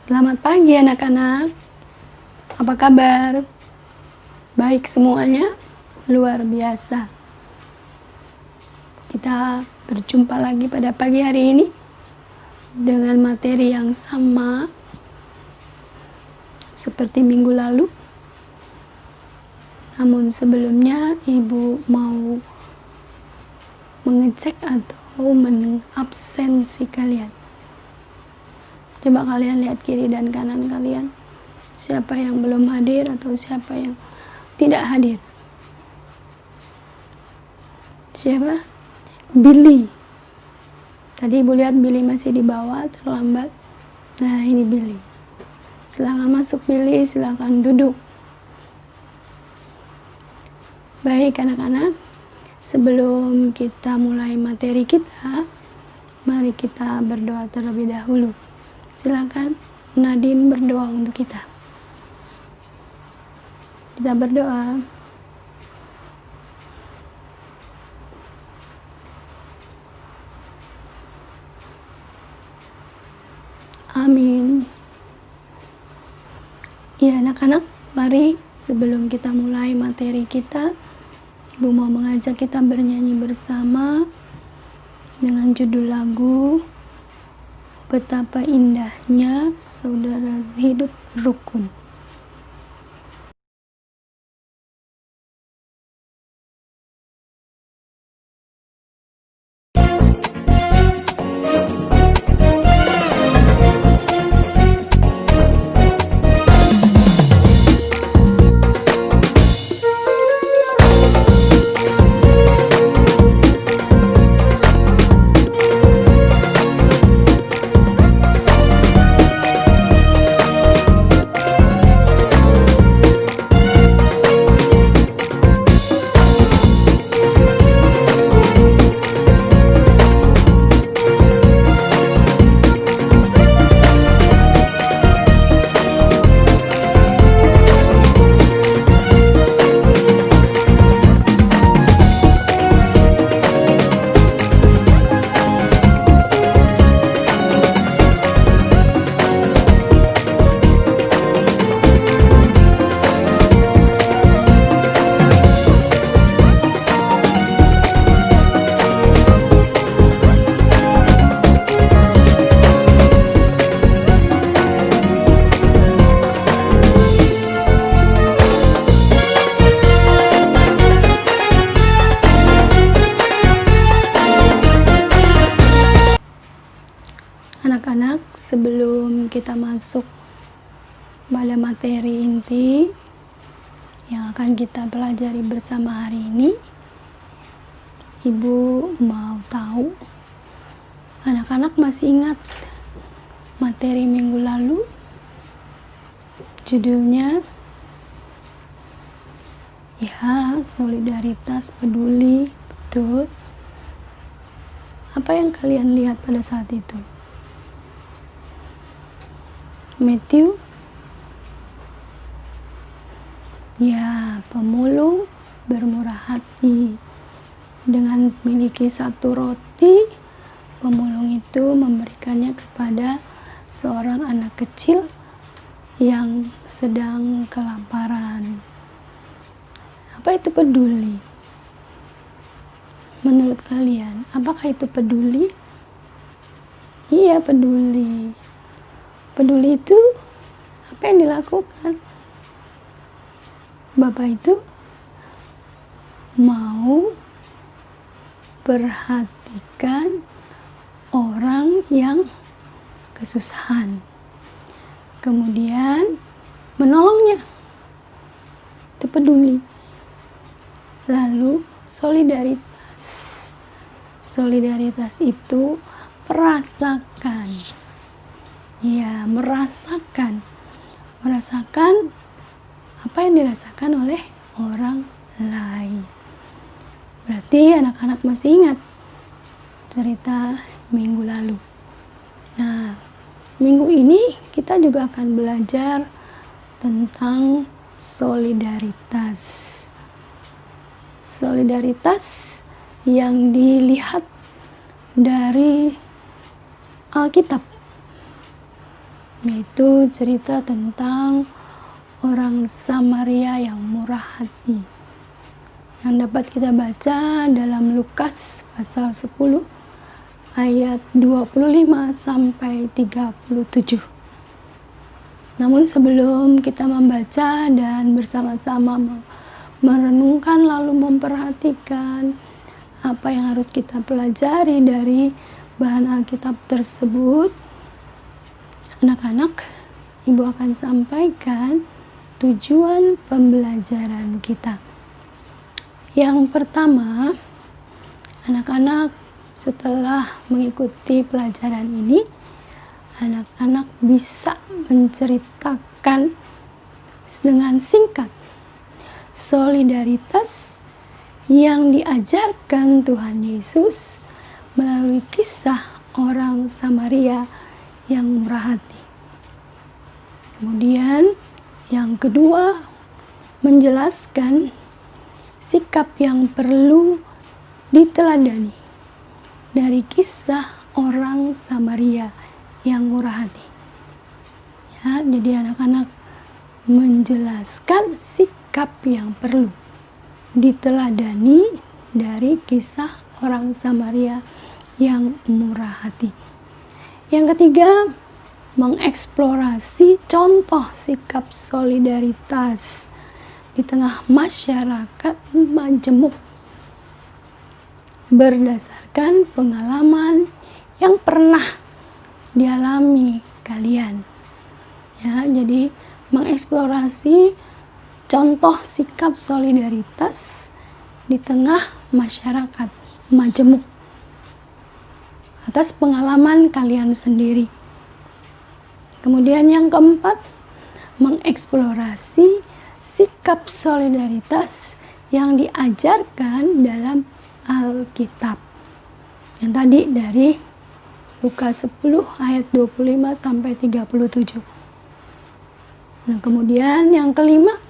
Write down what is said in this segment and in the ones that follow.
Selamat pagi anak-anak. Apa kabar? Baik semuanya? Luar biasa. Kita berjumpa lagi pada pagi hari ini dengan materi yang sama seperti minggu lalu. Namun sebelumnya Ibu mau mengecek atau mengabsensi kalian. Coba kalian lihat kiri dan kanan kalian. Siapa yang belum hadir atau siapa yang tidak hadir? Siapa? Billy. Tadi Ibu lihat Billy masih di bawah, terlambat. Nah, ini Billy. Silakan masuk Billy, silakan duduk. Baik anak-anak, sebelum kita mulai materi kita, mari kita berdoa terlebih dahulu. Silakan Nadine berdoa untuk kita. Kita berdoa. Amin. Ya anak-anak, mari sebelum kita mulai materi kita, Ibu mau mengajak kita bernyanyi bersama dengan judul lagu Betapa Indahnya Saudara Hidup Rukun. Anak-anak, sebelum kita masuk pada materi inti yang akan kita pelajari bersama hari ini, Ibu mau tahu, anak-anak masih ingat materi minggu lalu? Judulnya, ya, solidaritas peduli, betul. Apa yang kalian lihat pada saat itu? Matthew, ya, pemulung bermurah hati. Dengan memiliki satu roti, pemulung itu memberikannya kepada seorang anak kecil yang sedang kelaparan. Apa itu peduli? Menurut kalian, apakah itu peduli? Iya, peduli. Peduli itu apa yang dilakukan? Bapak itu mau perhatikan orang yang kesusahan, kemudian menolongnya. Itu peduli. Lalu solidaritas. Solidaritas itu merasakan. Ya, merasakan apa yang dirasakan oleh orang lain. Berarti anak-anak masih ingat cerita minggu lalu. Nah, minggu ini kita juga akan belajar tentang solidaritas. Solidaritas yang dilihat dari Alkitab. yaitu cerita tentang orang Samaria yang murah hati, yang dapat kita baca dalam Lukas pasal 10 ayat 25 sampai 37. Namun sebelum kita membaca dan bersama-sama merenungkan lalu memperhatikan apa yang harus kita pelajari dari bahan Alkitab tersebut, anak-anak, Ibu akan sampaikan tujuan pembelajaran kita. Yang pertama, anak-anak setelah mengikuti pelajaran ini, anak-anak bisa menceritakan dengan singkat solidaritas yang diajarkan Tuhan Yesus melalui kisah orang Samaria yang murah hati. Kemudian yang kedua, menjelaskan sikap yang perlu diteladani dari kisah orang Samaria yang murah hati. Ya, jadi anak-anak menjelaskan sikap yang perlu diteladani dari kisah orang Samaria yang murah hati. Yang ketiga, mengeksplorasi contoh sikap solidaritas di tengah masyarakat majemuk berdasarkan pengalaman yang pernah dialami kalian. Ya, jadi mengeksplorasi contoh sikap solidaritas di tengah masyarakat majemuk atas pengalaman kalian sendiri. Kemudian yang keempat, mengeksplorasi sikap solidaritas yang diajarkan dalam Alkitab. Yang tadi dari Lukas 10 ayat 25 sampai 37. Nah, kemudian yang kelima,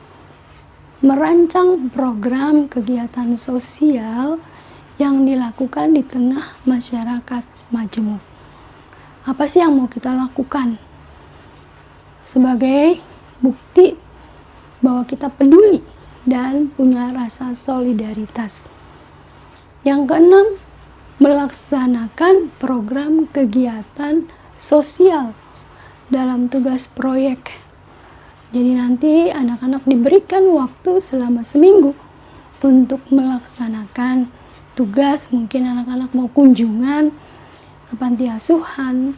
merancang program kegiatan sosial yang dilakukan di tengah masyarakat majemuk. Apa sih yang mau kita lakukan sebagai bukti bahwa kita peduli dan punya rasa solidaritas? Yang keenam, melaksanakan program kegiatan sosial dalam tugas proyek. Jadi nanti anak-anak diberikan waktu selama seminggu untuk melaksanakan tugas. Mungkin anak-anak mau kunjungan ke panti asuhan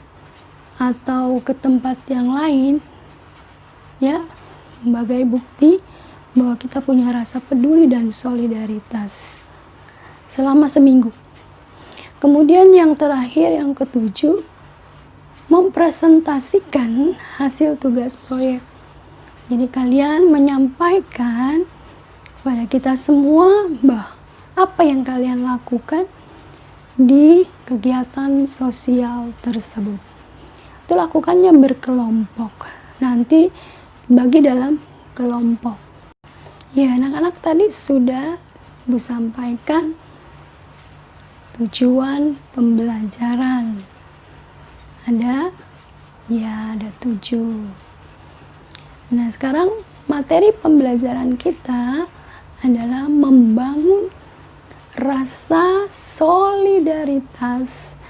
atau ke tempat yang lain, ya, sebagai bukti bahwa kita punya rasa peduli dan solidaritas selama seminggu. Kemudian yang terakhir, yang ketujuh, mempresentasikan hasil tugas proyek. Jadi kalian menyampaikan kepada kita semua bahwa apa yang kalian lakukan di kegiatan sosial tersebut. Itu lakukannya berkelompok. Nanti bagi dalam kelompok. Ya, anak-anak tadi sudah Ibu sampaikan tujuan pembelajaran. Ada 7. Nah, sekarang materi pembelajaran kita adalah membangun rasa solidaritas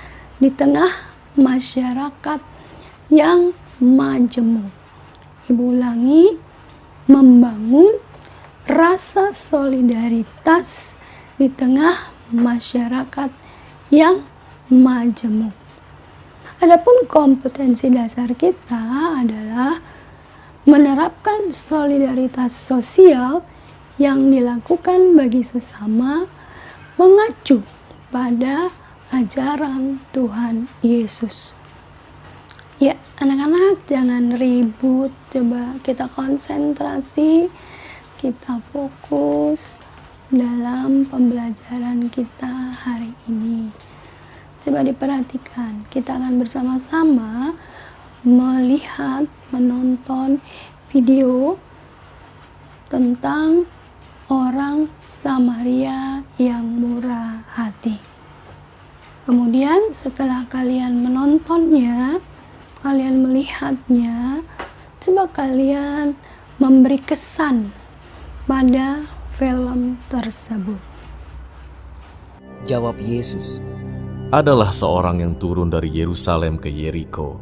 di tengah masyarakat yang majemuk. Ibu ulangi, membangun rasa solidaritas di tengah masyarakat yang majemuk. Adapun kompetensi dasar kita adalah menerapkan solidaritas sosial yang dilakukan bagi sesama mengacu pada ajaran Tuhan Yesus. Ya, anak-anak jangan ribut, coba kita konsentrasi, kita fokus dalam pembelajaran kita hari ini. Coba diperhatikan, kita akan bersama-sama melihat, menonton video tentang orang Samaria yang murah hati. Kemudian setelah kalian menontonnya, kalian melihatnya, coba kalian memberi kesan pada film tersebut. Jawab Yesus, Adalah seorang yang turun dari Yerusalem ke Yeriko.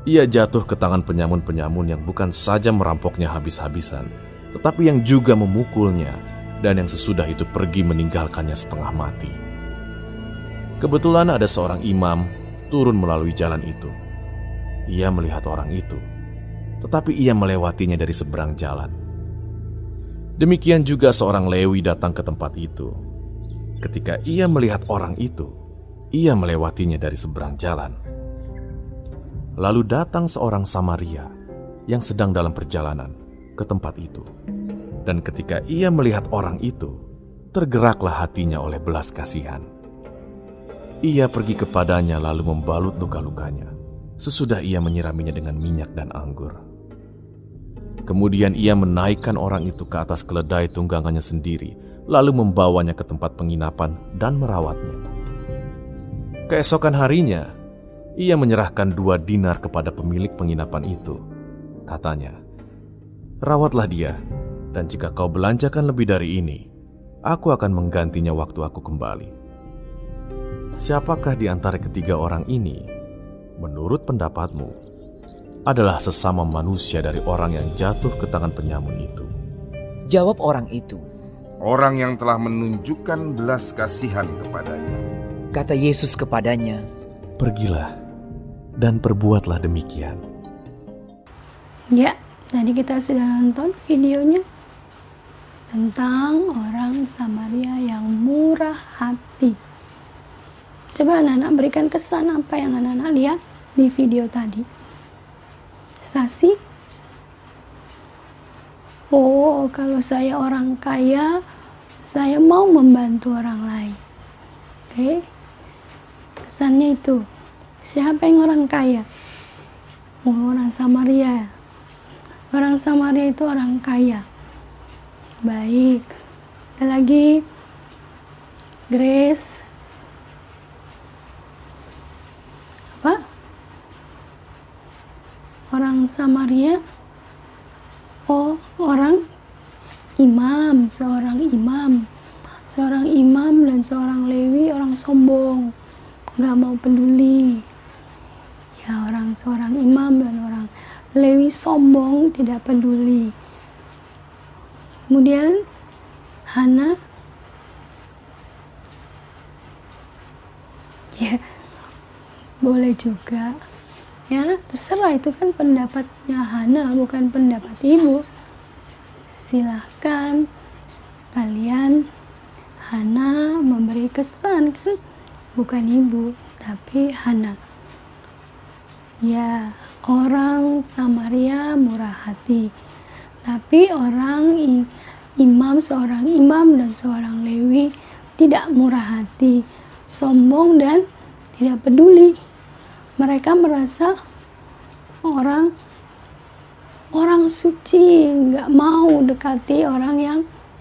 Ia jatuh ke tangan penyamun-penyamun yang bukan saja merampoknya habis-habisan, tetapi yang juga memukulnya, dan yang sesudah itu pergi meninggalkannya setengah mati. Kebetulan ada seorang imam turun melalui jalan itu. Ia melihat orang itu, tetapi ia melewatinya dari seberang jalan. Demikian juga seorang Lewi datang ke tempat itu. Ketika ia melihat orang itu, ia melewatinya dari seberang jalan. Lalu datang seorang Samaria yang sedang dalam perjalanan ke tempat itu. Dan ketika ia melihat orang itu, tergeraklah hatinya oleh belas kasihan. Ia pergi kepadanya lalu membalut luka-lukanya. Sesudah ia menyiraminya dengan minyak dan anggur. Kemudian ia menaikkan orang itu ke atas keledai tunggangannya sendiri, lalu membawanya ke tempat penginapan dan merawatnya. Keesokan harinya, ia menyerahkan 2 dinar kepada pemilik penginapan itu. Katanya, "Rawatlah dia, dan jika kau belanjakan lebih dari ini, aku akan menggantinya waktu aku kembali." Siapakah di antara ketiga orang ini, menurut pendapatmu, adalah sesama manusia dari orang yang jatuh ke tangan penyamun itu? jawab orang itu. Orang yang telah menunjukkan belas kasihan kepadanya. Kata Yesus kepadanya, Pergilah dan perbuatlah demikian. Ya, tadi kita sudah nonton videonya tentang orang Samaria yang murah hati. Coba anak-anak berikan kesan apa yang anak-anak lihat di video tadi. Sasi? Oh, kalau saya orang kaya, saya mau membantu orang lain. Oke? Kesannya itu. Siapa yang orang kaya? Oh, orang Samaria. Orang Samaria itu orang kaya. Baik. Ada lagi. Grace. Apa? Orang Samaria. Oh, orang imam, seorang imam. Seorang imam dan seorang Lewi, orang sombong. Gak mau peduli. Ya, seorang imam dan orang Lewi sombong, tidak peduli. Kemudian Hana, ya boleh juga, ya terserah, itu kan pendapatnya Hana, bukan pendapat ibu. Silahkan kalian, Hana memberi kesan kan, bukan ibu tapi Hana. Ya, orang Samaria murah hati, tapi orang imam, seorang imam dan seorang Lewi tidak murah hati, sombong dan tidak peduli. Mereka merasa orang suci, nggak mau dekati orang yang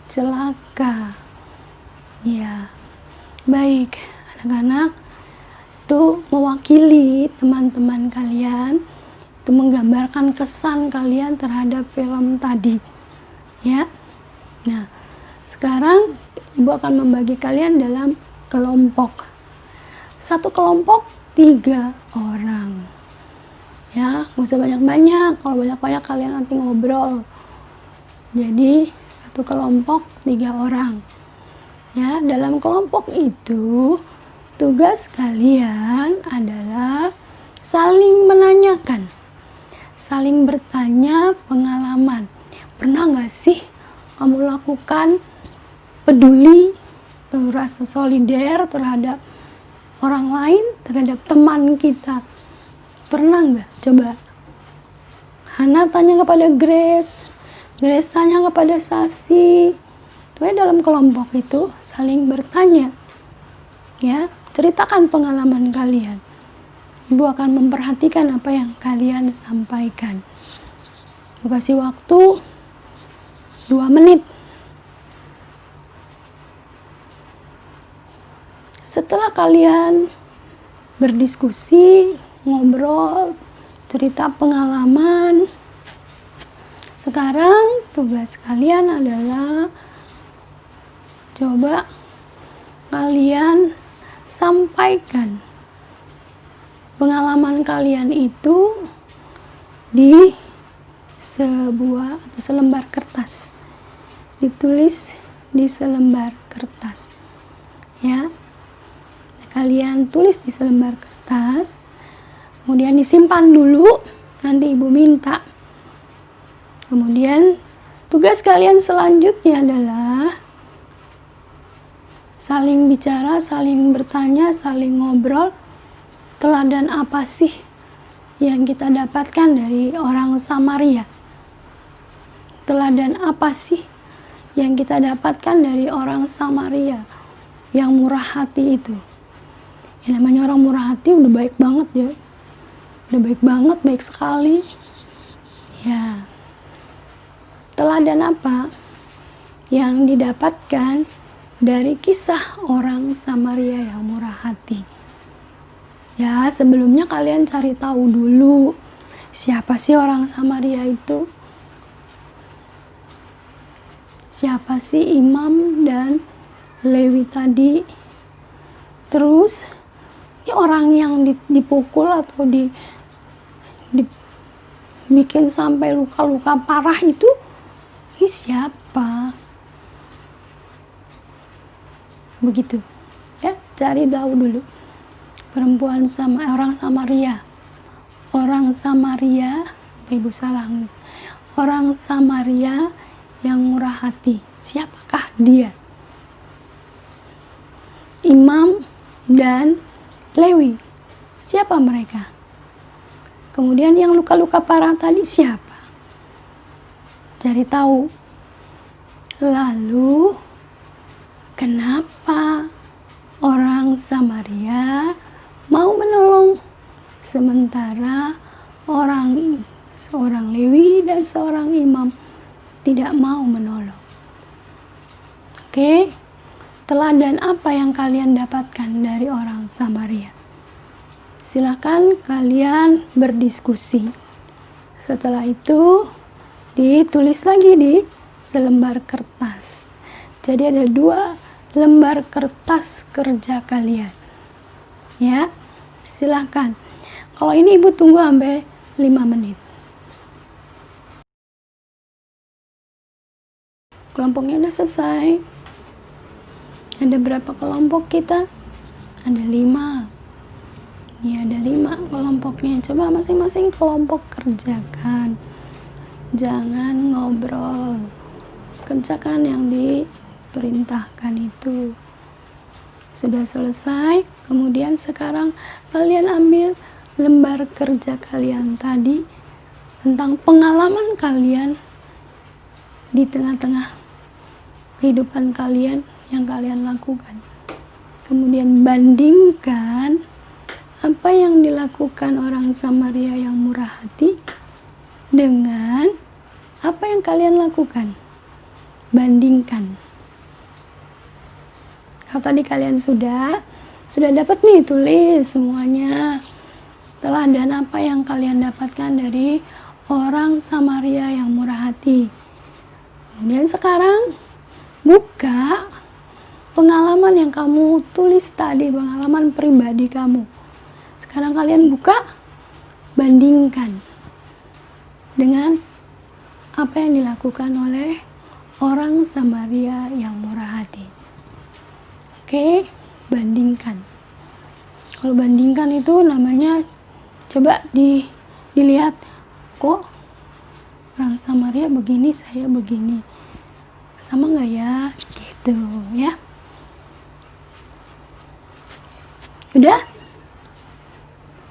celaka. Ya, baik anak-anak, itu mewakili teman-teman kalian, itu menggambarkan kesan kalian terhadap film tadi, ya. Nah, sekarang ibu akan membagi kalian dalam kelompok. Satu kelompok 3 orang, ya, nggak usah banyak-banyak. Kalau banyak-banyak kalian nanti ngobrol. Jadi satu kelompok 3 orang, ya. Dalam kelompok itu tugas kalian adalah saling menanyakan, saling bertanya pengalaman. Pernah nggak sih kamu lakukan peduli, rasa solider terhadap orang lain, terhadap teman kita? Pernah nggak? Coba. Hana tanya kepada Grace, Grace tanya kepada Sasi. Tuh, dalam kelompok itu saling bertanya, ya. Ceritakan pengalaman kalian. Ibu akan memperhatikan apa yang kalian sampaikan. Ibu kasih waktu 2 menit. Setelah kalian berdiskusi, ngobrol, cerita pengalaman. Sekarang tugas kalian adalah coba kalian sampaikan pengalaman kalian itu di sebuah atau selembar kertas. Ditulis di selembar kertas. Ya. Kalian tulis di selembar kertas. Kemudian disimpan dulu, nanti ibu minta. Kemudian tugas kalian selanjutnya adalah saling bicara, saling bertanya, saling ngobrol. Teladan apa sih yang kita dapatkan dari orang Samaria? Teladan apa sih yang kita dapatkan dari orang Samaria yang murah hati itu? Ya, namanya orang murah hati udah baik banget ya. Udah baik banget, baik sekali. Ya. Teladan apa yang didapatkan dari kisah orang Samaria yang murah hati? Ya, sebelumnya kalian cari tahu dulu siapa sih orang Samaria itu? Siapa sih Imam dan Lewi tadi? Terus, ini orang yang dipukul atau dibikin sampai luka-luka parah itu, ini siapa? Begitu ya, cari tahu dulu. Perempuan sama orang Samaria. Orang Samaria, ibu salah. Orang Samaria yang murah hati. Siapakah dia? Imam dan Lewi. Siapa mereka? Kemudian yang luka-luka parah tadi siapa? Cari tahu. Lalu kenapa orang Samaria mau menolong sementara seorang Lewi dan seorang imam tidak mau menolong? Oke, teladan apa yang kalian dapatkan dari orang Samaria? Silakan kalian berdiskusi. Setelah itu ditulis lagi di selembar kertas. Jadi ada 2 lembar kertas kerja kalian. Ya, silakan. Kalau ini ibu tunggu sampai 5 menit. Kelompoknya udah selesai. Ada berapa kelompok kita? Ada 5. Ya, ada 5 kelompoknya. Coba masing-masing kelompok kerjakan. Jangan ngobrol. Kerjakan yang diperintahkan itu. Sudah selesai. Kemudian sekarang kalian ambil lembar kerja kalian tadi tentang pengalaman kalian di tengah-tengah kehidupan kalian yang kalian lakukan. Kemudian bandingkan apa yang dilakukan orang Samaria yang murah hati dengan apa yang kalian lakukan. Bandingkan. Kalau tadi kalian sudah dapat nih, tulis semuanya. Teladan apa yang kalian dapatkan dari orang Samaria yang murah hati. Kemudian sekarang buka pengalaman yang kamu tulis tadi, pengalaman pribadi kamu. Sekarang kalian buka, bandingkan dengan apa yang dilakukan oleh orang Samaria yang murah hati. Oke, bandingkan. Kalau bandingkan itu namanya coba dilihat, kok orang Samaria begini, saya begini. Sama nggak ya? Gitu ya. Udah?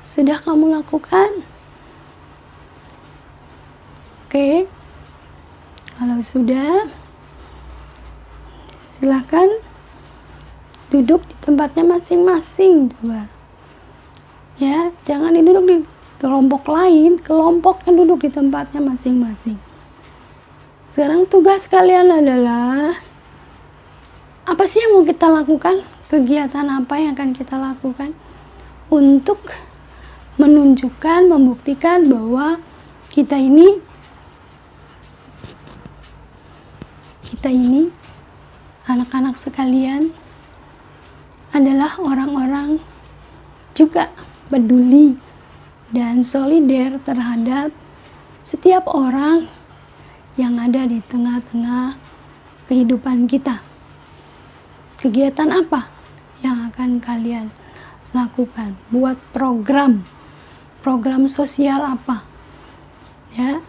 Sudah kamu lakukan? Oke. Kalau sudah, silakan duduk di tempatnya masing-masing, coba. Ya, jangan duduk di kelompok lain, kelompoknya duduk di tempatnya masing-masing. Sekarang tugas kalian adalah apa sih yang mau kita lakukan? Kegiatan apa yang akan kita lakukan untuk menunjukkan, membuktikan bahwa kita ini anak-anak sekalian adalah orang-orang juga peduli dan solider terhadap setiap orang yang ada di tengah-tengah kehidupan kita. Kegiatan apa yang akan kalian lakukan? Buat program sosial apa? Ya,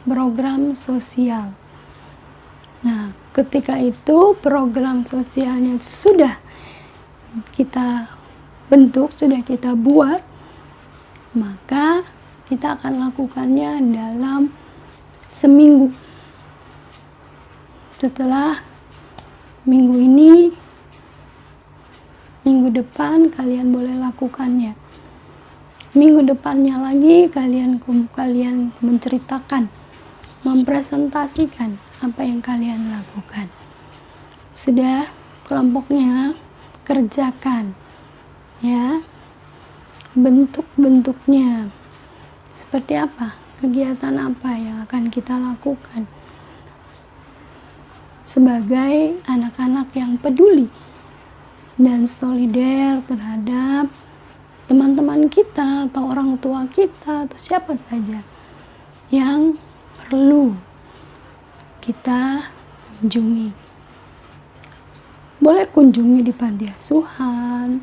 program sosial. Nah, ketika itu program sosialnya sudah kita bentuk, sudah kita buat, maka kita akan lakukannya dalam seminggu. Setelah minggu ini, minggu depan kalian boleh lakukannya. Minggu depannya lagi kalian menceritakan, mempresentasikan apa yang kalian lakukan. Sudah kelompoknya kerjakan, ya, bentuk-bentuknya seperti apa, kegiatan apa yang akan kita lakukan sebagai anak-anak yang peduli dan solider terhadap teman-teman kita atau orang tua kita atau siapa saja yang perlu kita kunjungi. Boleh kunjungi di panti asuhan,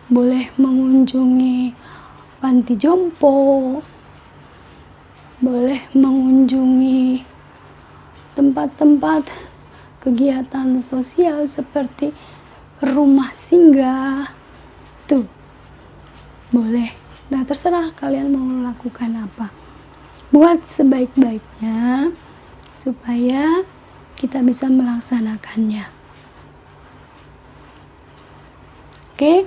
boleh mengunjungi panti jompo, boleh mengunjungi tempat-tempat kegiatan sosial seperti rumah singgah. Tuh, boleh. Nah, terserah kalian mau lakukan apa. Buat sebaik-baiknya supaya kita bisa melaksanakannya. Oke?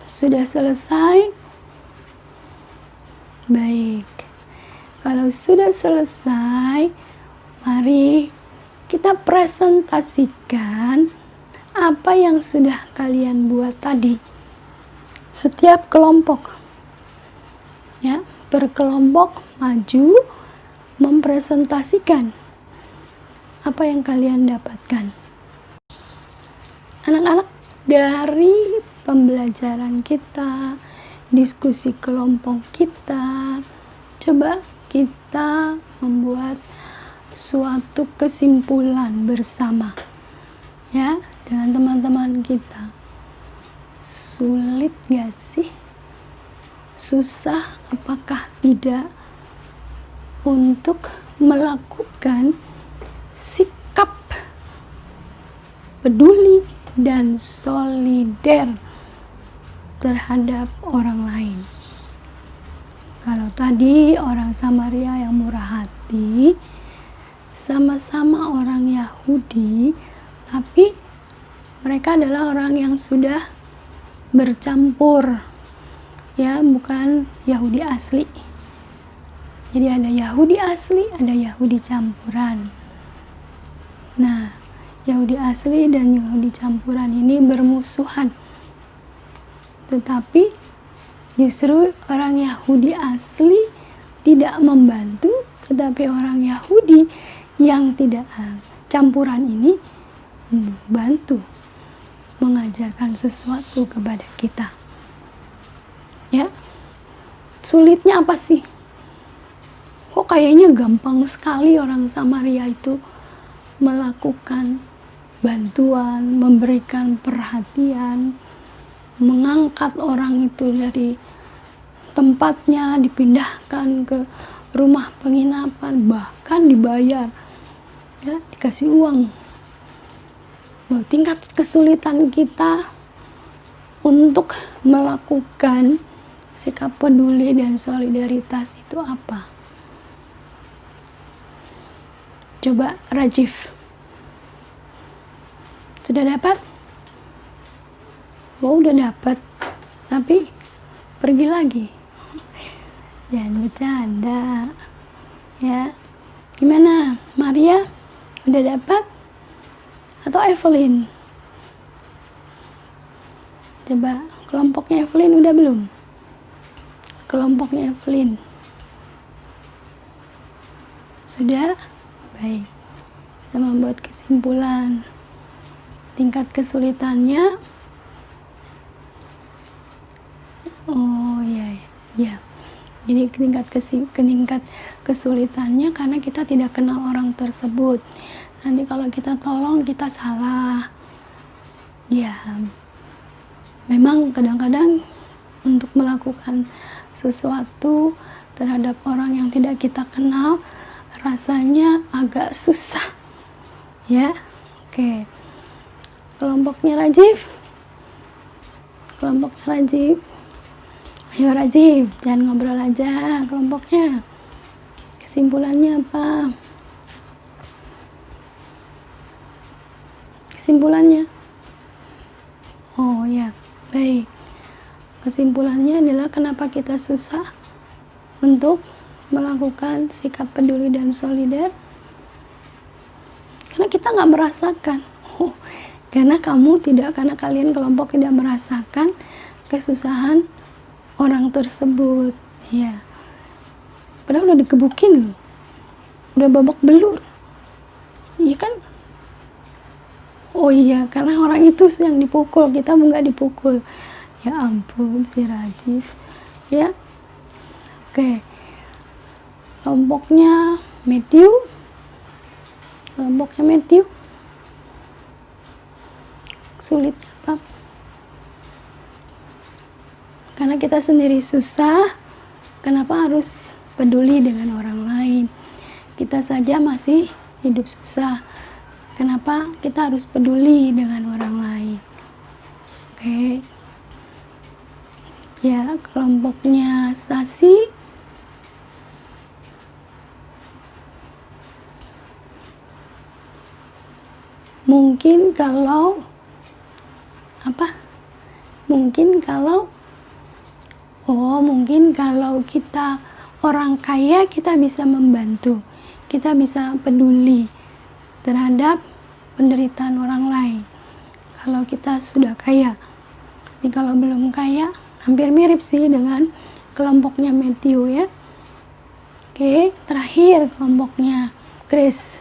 Sudah selesai? Baik. Kalau sudah selesai, mari kita presentasikan apa yang sudah kalian buat tadi. Setiap kelompok, ya, berkelompok maju mempresentasikan apa yang kalian dapatkan. Anak-anak, dari pembelajaran kita, diskusi kelompok kita, coba kita membuat suatu kesimpulan bersama, ya, dengan teman-teman kita. Sulit gak sih? Susah apakah tidak untuk melakukan sikap peduli dan solider terhadap orang lain? Kalau tadi orang Samaria yang murah hati, sama-sama orang Yahudi, tapi mereka adalah orang yang sudah bercampur, ya, bukan Yahudi asli. Jadi ada Yahudi asli, ada Yahudi campuran. Nah, Yahudi asli dan Yahudi campuran ini bermusuhan. Tetapi justru orang Yahudi asli tidak membantu, tetapi orang Yahudi yang tidak campuran ini membantu, mengajarkan sesuatu kepada kita. Ya, sulitnya apa sih? Kok kayaknya gampang sekali orang Samaria itu melakukan bantuan, memberikan perhatian, mengangkat orang itu dari tempatnya, dipindahkan ke rumah penginapan, bahkan dibayar, ya, dikasih uang. Bahwa tingkat kesulitan kita untuk melakukan sikap peduli dan solidaritas itu apa? Coba Rajif, sudah dapat? Oh, udah dapat, tapi pergi lagi. Jangan bercanda, ya. Gimana, Maria? Udah dapat? Atau Evelyn? Coba kelompoknya Evelyn udah belum? kelompoknya Evelyn? Sudah? Baik. Kita membuat kesimpulan. Tingkat kesulitannya, oh ya. Jadi tingkat kesulitannya karena kita tidak kenal orang tersebut. Nanti kalau kita tolong kita salah. Ya, memang kadang-kadang untuk melakukan sesuatu terhadap orang yang tidak kita kenal rasanya agak susah. Ya, oke. Kelompoknya Rajif. Ayo Rajif, jangan ngobrol aja kelompoknya. Kesimpulannya apa? Oh ya, baik. Kesimpulannya adalah kenapa kita susah untuk melakukan sikap peduli dan solider? Karena kita nggak merasakan. Karena kalian kelompok tidak merasakan kesusahan orang tersebut. Ya. Padahal udah dikebukin loh. Udah babak belur. Iya kan? Oh iya, karena orang itu yang dipukul, kita nggak dipukul. Ya ampun, si Rajif. Ya. Oke. Kelompoknya Matthew. Sulit apa? Karena kita sendiri susah, kenapa harus peduli dengan orang lain? Kita saja masih hidup susah, kenapa kita harus peduli dengan orang lain? Oke. Ya, kelompoknya Sasi. Mungkin kalau kita orang kaya, kita bisa membantu, kita bisa peduli terhadap penderitaan orang lain kalau kita sudah kaya. Tapi kalau belum kaya, hampir mirip sih dengan kelompoknya Matthew ya. Oke, terakhir kelompoknya Grace.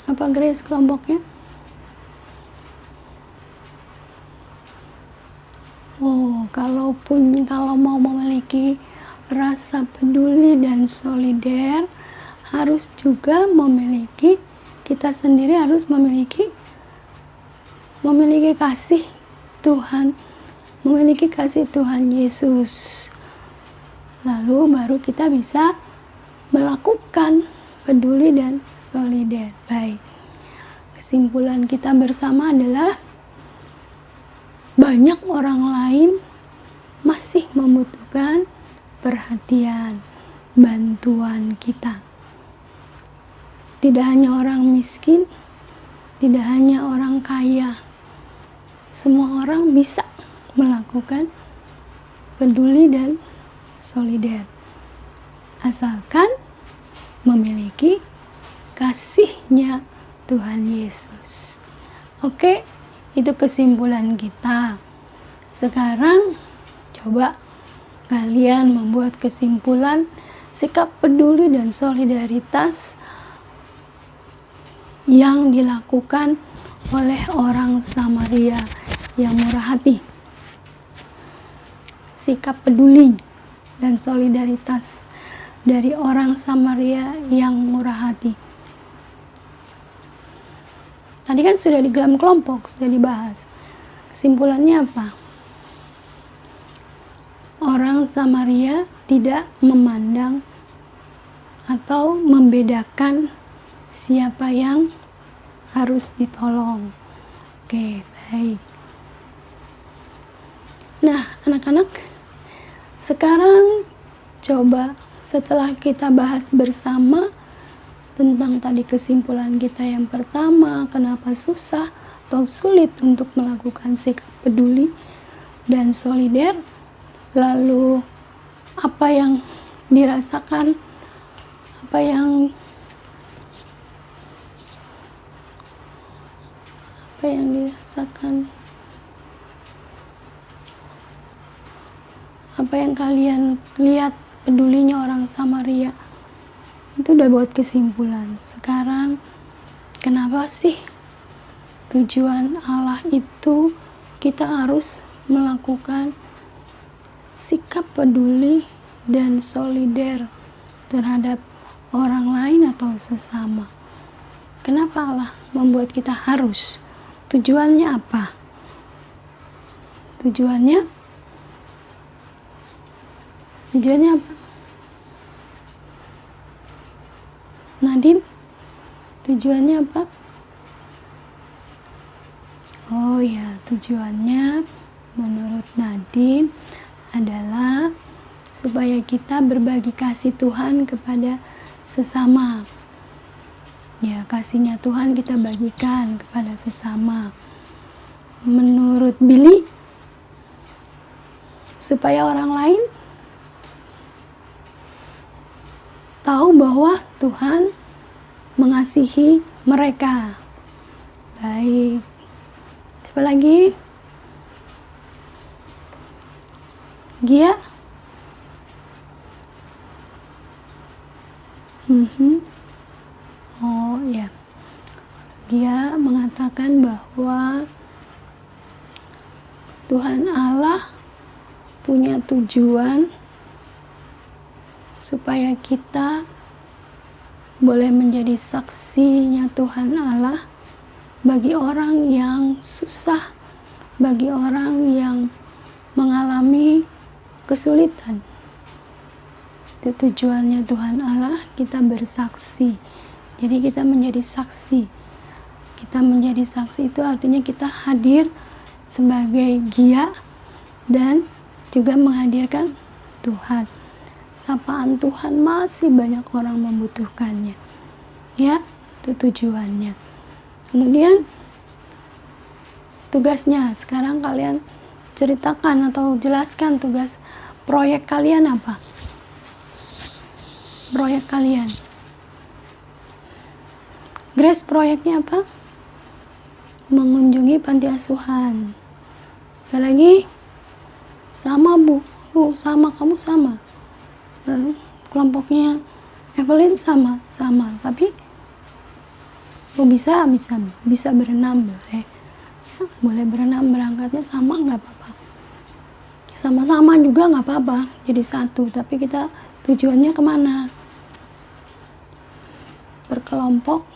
Apa Grace kelompoknya? Oh, kalau mau memiliki rasa peduli dan solider, harus juga kita sendiri harus memiliki kasih Tuhan, memiliki kasih Tuhan Yesus. Lalu baru kita bisa melakukan peduli dan solider. Baik. Kesimpulan kita bersama adalah banyak orang lain masih membutuhkan perhatian, bantuan kita. Tidak hanya orang miskin, tidak hanya orang kaya. Semua orang bisa melakukan peduli dan solider. Asalkan memiliki kasihnya Tuhan Yesus. Oke, itu kesimpulan kita. Sekarang coba kalian membuat kesimpulan sikap peduli dan solidaritas yang dilakukan oleh orang Samaria yang murah hati. Sikap peduli dan solidaritas dari orang Samaria yang murah hati. Tadi kan sudah di dalam kelompok, sudah dibahas. Kesimpulannya apa? Orang Samaria tidak memandang atau membedakan siapa yang harus ditolong. Oke, baik. Nah, anak-anak, sekarang coba setelah kita bahas bersama tentang tadi kesimpulan kita yang pertama, kenapa susah atau sulit untuk melakukan sikap peduli dan solider, lalu apa yang dirasakan, apa yang dirasakan apa yang kalian lihat pedulinya orang Samaria, itu udah buat kesimpulan. Sekarang kenapa sih tujuan Allah itu kita harus melakukan sikap peduli dan solider terhadap orang lain atau sesama? Kenapa Allah membuat kita harus? Tujuannya apa? Tujuannya apa? Nadine, tujuannya apa? Oh ya, tujuannya menurut Nadine adalah supaya kita berbagi kasih Tuhan kepada sesama. Ya, kasihnya Tuhan kita bagikan kepada sesama. Menurut Billy, supaya orang lain tahu bahwa Tuhan mengasihi mereka. Baik. Coba lagi. Gia. Oh ya. Gia mengatakan bahwa Tuhan Allah punya tujuan supaya kita boleh menjadi saksinya Tuhan Allah bagi orang yang susah, bagi orang yang mengalami kesulitan. Itu tujuannya Tuhan Allah, kita bersaksi. Jadi kita menjadi saksi. Kita menjadi saksi itu artinya kita hadir sebagai Gia dan juga menghadirkan Tuhan. Sapaan Tuhan masih banyak orang membutuhkannya. Ya, itu tujuannya. Kemudian tugasnya, sekarang kalian ceritakan atau jelaskan tugas proyek kalian apa? Proyek kalian. Grace, proyeknya apa? Mengunjungi panti asuhan. Sekali lagi, sama Bu, sama, kamu sama. Kelompoknya Evelyn sama, tapi bisa berenam boleh. Ya, boleh berenam, berangkatnya sama nggak apa-apa. Sama-sama juga nggak apa-apa, jadi satu. Tapi kita tujuannya kemana? Berkelompok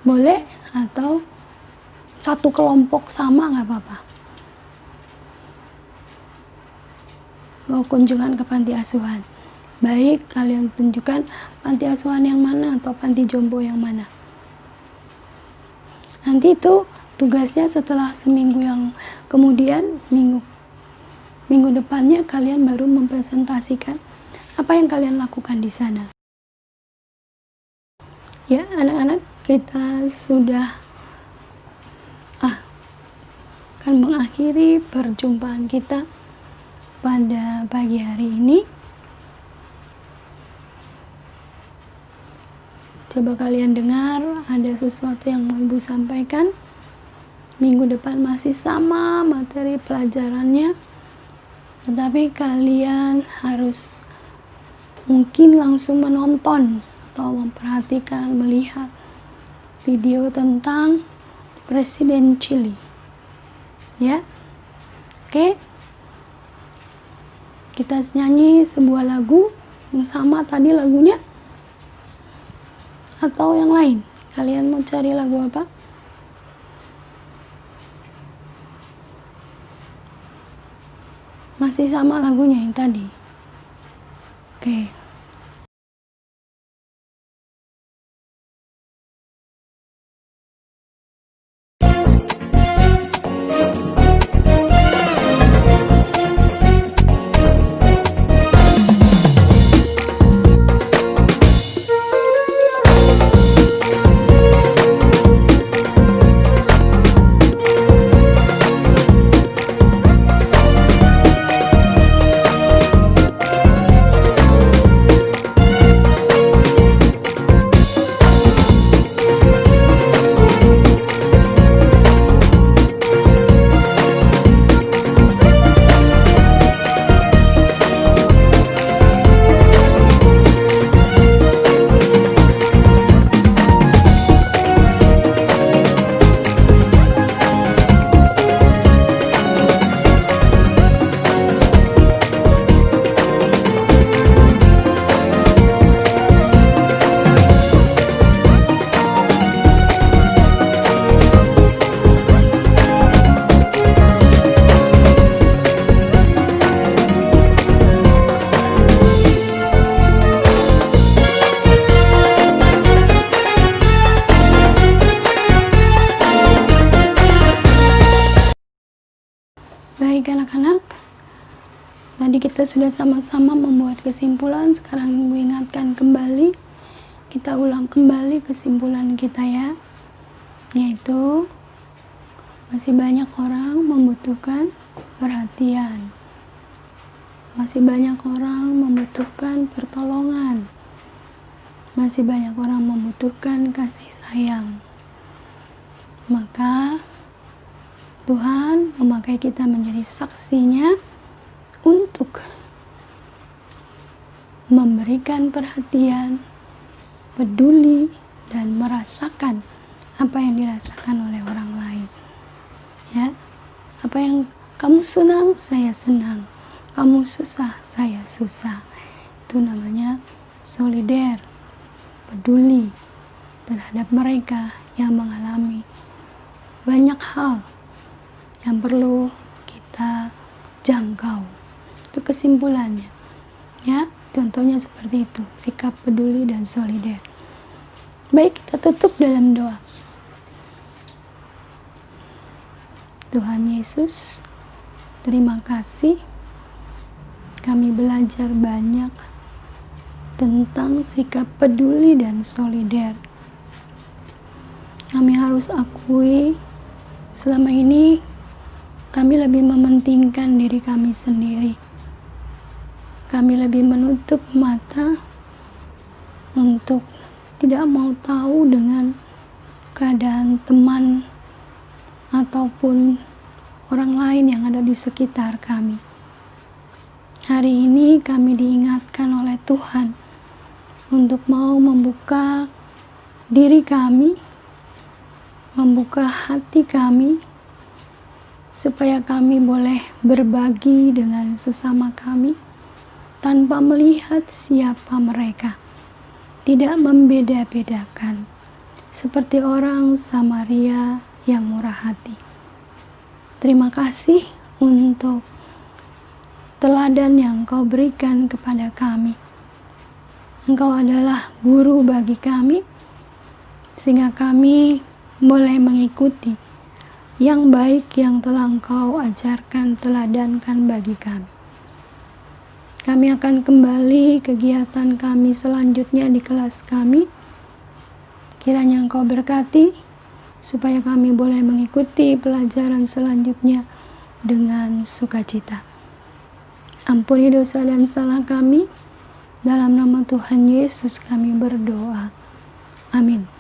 boleh atau satu kelompok sama nggak apa-apa. Mau kunjungan ke panti asuhan. Baik, kalian tunjukkan panti asuhan yang mana atau panti jompo yang mana. Nanti itu tugasnya setelah seminggu yang kemudian, minggu depannya kalian baru mempresentasikan apa yang kalian lakukan di sana. Ya, anak-anak, kita sudah akan mengakhiri perjumpaan kita pada pagi hari ini. Coba kalian dengar, ada sesuatu yang mau Ibu sampaikan. Minggu depan masih sama materi pelajarannya, tetapi kalian harus mungkin langsung menonton atau memperhatikan, melihat video tentang Presiden Chili. Ya, oke. Kita nyanyi sebuah lagu yang sama tadi lagunya, atau yang lain. Kalian mau cari lagu apa? Masih sama lagunya yang tadi. Oke. kita sudah sama-sama membuat kesimpulan. Sekarang Ibu ingatkan kembali, kita ulang kembali kesimpulan kita ya, yaitu masih banyak orang membutuhkan perhatian, masih banyak orang membutuhkan pertolongan, masih banyak orang membutuhkan kasih sayang. Maka Tuhan memakai kita menjadi saksinya untuk memberikan perhatian, peduli, dan merasakan apa yang dirasakan oleh orang lain. Ya, apa yang kamu senang, saya senang. Kamu susah, saya susah. Itu namanya solider, peduli terhadap mereka yang mengalami banyak hal yang perlu kita jangkau. Itu kesimpulannya. Ya, contohnya seperti itu, sikap peduli dan solider. Baik, kita tutup dalam doa. Tuhan Yesus, terima kasih. Kami belajar banyak tentang sikap peduli dan solider. Kami harus akui selama ini kami lebih mementingkan diri kami sendiri. Kami lebih menutup mata untuk tidak mau tahu dengan keadaan teman ataupun orang lain yang ada di sekitar kami. Hari ini kami diingatkan oleh Tuhan untuk mau membuka diri kami, membuka hati kami, supaya kami boleh berbagi dengan sesama kami tanpa melihat siapa mereka, tidak membeda-bedakan, seperti orang Samaria yang murah hati. Terima kasih untuk teladan yang Kau berikan kepada kami. Engkau adalah guru bagi kami, sehingga kami boleh mengikuti yang baik yang telah Engkau ajarkan, teladankan bagi kami. Kami akan kembali kegiatan kami selanjutnya di kelas kami. Kiranya Engkau berkati, supaya kami boleh mengikuti pelajaran selanjutnya dengan sukacita. Ampuni dosa dan salah kami. Dalam nama Tuhan Yesus kami berdoa. Amin.